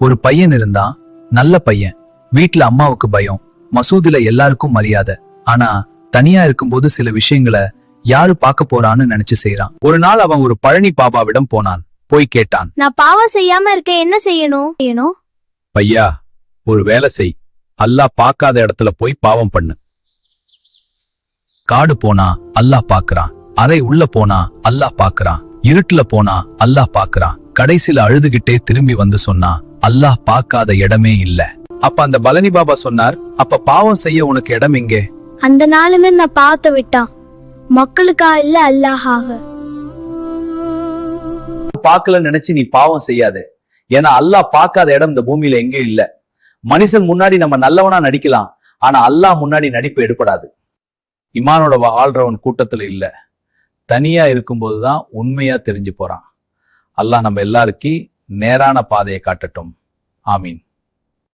ஒரு பையன் இருந்தான், நல்ல பையன். வீட்ல அம்மாவுக்கு பயம், மசூதில எல்லாருக்கும் மரியாதை. ஆனா தனியா இருக்கும்போது சில விஷயங்களை யாரு பார்க்க போறான்னு நினைச்சு செய்யறான். ஒரு நாள் அவன் ஒரு பழனி பாபாவிடம் போனான். போய் கேட்டான், நான் பாவம் செய்யாம இருக்க என்ன செய்யணும்? பையா, ஒரு வேலை செய். அல்லாஹ் பார்க்காத இடத்துல போய் பாவம் பண்ணு. காடு போனா அல்லாஹ் பாக்குறான், அறை உள்ள போனா அல்லாஹ் பாக்குறான், இருட்டுல போனா அல்லாஹ் பாக்குறான். கடைசியில அழுதுகிட்டே திரும்பி வந்து சொன்னா, அல்லாஹ் பார்க்காத இடமே இல்ல. அப்ப அந்த பழனி பாபா சொன்னார், அப்ப பாவம் செய்ய உனக்கு இடம் எங்கே? அந்த நாளுமே நான் பாவத்தை விட்டான். மக்களுக்கா இல்ல அல்லாஹாக. பார்க்கல நினைச்சு நீ பாவம் செய்யாதே. ஏன்னா அல்லாஹ் பார்க்காத இடம் இந்த பூமியில எங்கே இல்ல. மனுஷன் முன்னாடி நம்ம நல்லவனா நடிக்கலாம், ஆனா அல்லாஹ் முன்னாடி நடிப்பு எடுபடாது. இமானோட ஆள்றவன் கூட்டத்துல இல்ல, தனியா இருக்கும்போதுதான் உண்மையா தெரிஞ்சு போறான். அல்லாஹ் நம்ம எல்லாருக்கும் நேரான பாதையை காட்டட்டும். ஆமீன்.